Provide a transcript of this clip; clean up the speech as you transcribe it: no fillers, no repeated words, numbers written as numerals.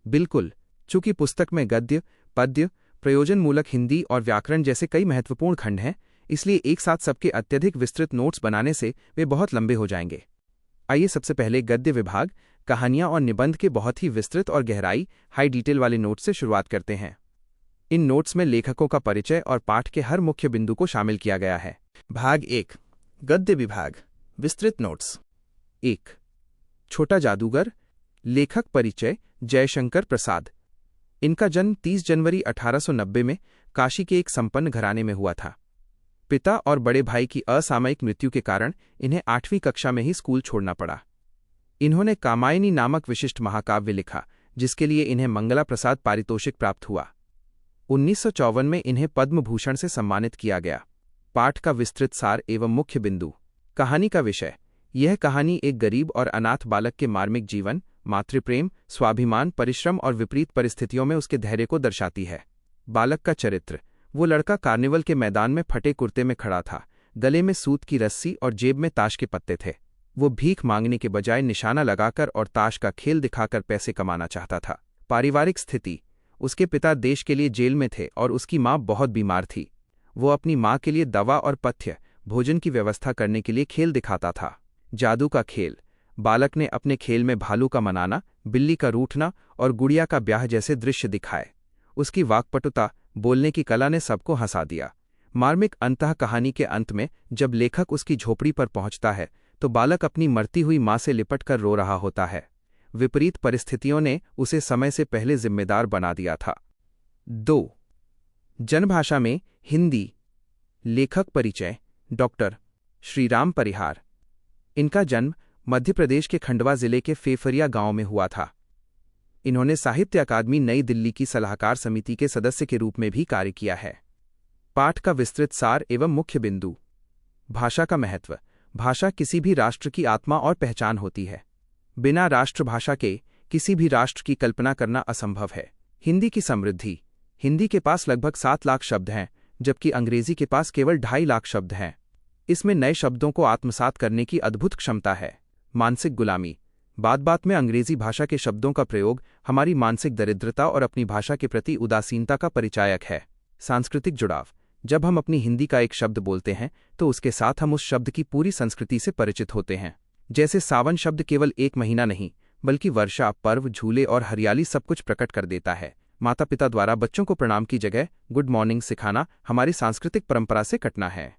बिल्कुल, चूंकि पुस्तक में गद्य, पद्य, प्रयोजनमूलक हिंदी और व्याकरण जैसे कई महत्वपूर्ण खंड हैं, इसलिए एक साथ सबके अत्यधिक विस्तृत नोट्स बनाने से वे बहुत लंबे हो जाएंगे। आइए सबसे पहले गद्य विभाग, कहानियां और निबंध के बहुत ही विस्तृत और गहराई, हाई डिटेल वाले नोट्स से शुरुआत करते हैं। इन नोट्स में लेखकों का परिचय और पाठ के हर मुख्य बिंदु को शामिल किया गया है। भाग 1, गद्य विभाग, विस्तृत नोट्स। 1, छोटा जादूगर। लेखक परिचय जयशंकर प्रसाद। इनका जन्म 30 जनवरी 1890 में काशी के एक संपन्न घराने में हुआ था। पिता और बड़े भाई की असामयिक मृत्यु के कारण इन्हें 8वीं कक्षा में ही स्कूल छोड़ना पड़ा। इन्होंने कामायनी नामक विशिष्ट महाकाव्य लिखा, जिसके लिए इन्हें मंगला प्रसाद पारितोषिक प्राप्त हुआ। 1954 में इन्हें पद्म भूषण से सम्मानित किया गया। पाठ का विस्तृत सार एवं मुख्य बिंदु। कहानी का विषय। यह कहानी एक गरीब और अनाथ बालक के मार्मिक जीवन, मातृप्रेम, स्वाभिमान, परिश्रम और विपरीत परिस्थितियों में उसके धैर्य को दर्शाती है। बालक का चरित्र। वो लड़का कार्निवल के मैदान में फटे कुर्ते में खड़ा था, गले में सूत की रस्सी और जेब में ताश के पत्ते थे। वो भीख मांगने के बजाय निशाना लगाकर और ताश का खेल दिखाकर पैसे कमाना चाहता था। पारिवारिक स्थिति। उसके पिता देश के लिए जेल में थे और उसकी माँ बहुत बीमार थी। वो अपनी माँ के लिए दवा और पथ्य, भोजन की व्यवस्था करने के लिए खेल दिखाता था। जादू का खेल। बालक ने अपने खेल में भालू का मनाना, बिल्ली का रूठना और गुड़िया का ब्याह जैसे दृश्य दिखाए। उसकी वाक्पटुता, बोलने की कला ने सबको हंसा दिया। मार्मिक अंतः कहानी के अंत में जब लेखक उसकी झोपड़ी पर पहुंचता है तो बालक अपनी मरती हुई माँ से लिपटकर रो रहा होता है। विपरीत परिस्थितियों ने उसे समय से पहले जिम्मेदार बना दिया था। 2, जनभाषा में हिंदी। लेखक परिचय डॉक्टर श्रीराम परिहार। इनका जन्म मध्य प्रदेश के खंडवा जिले के फेफरिया गांव में हुआ था। इन्होंने साहित्य अकादमी नई दिल्ली की सलाहकार समिति के सदस्य के रूप में भी कार्य किया है। पाठ का विस्तृत सार एवं मुख्य बिंदु। भाषा का महत्व। भाषा किसी भी राष्ट्र की आत्मा और पहचान होती है। बिना राष्ट्रभाषा के किसी भी राष्ट्र की कल्पना करना असंभव है। हिंदी की समृद्धि। हिंदी के पास लगभग 7 लाख शब्द हैं, जबकि अंग्रेजी के पास केवल 2.5 लाख शब्द हैं। इसमें नए शब्दों को आत्मसात करने की अद्भुत क्षमता है। मानसिक गुलामी। बात बात में अंग्रेजी भाषा के शब्दों का प्रयोग हमारी मानसिक दरिद्रता और अपनी भाषा के प्रति उदासीनता का परिचायक है। सांस्कृतिक जुड़ाव। जब हम अपनी हिंदी का एक शब्द बोलते हैं तो उसके साथ हम उस शब्द की पूरी संस्कृति से परिचित होते हैं। जैसे सावन शब्द केवल एक महीना नहीं, बल्कि वर्षा, पर्व, झूले और हरियाली सब कुछ प्रकट कर देता है। माता पिता द्वारा बच्चों को प्रणाम की जगह गुड मॉर्निंग सिखाना हमारी सांस्कृतिक परंपरा से कटना है।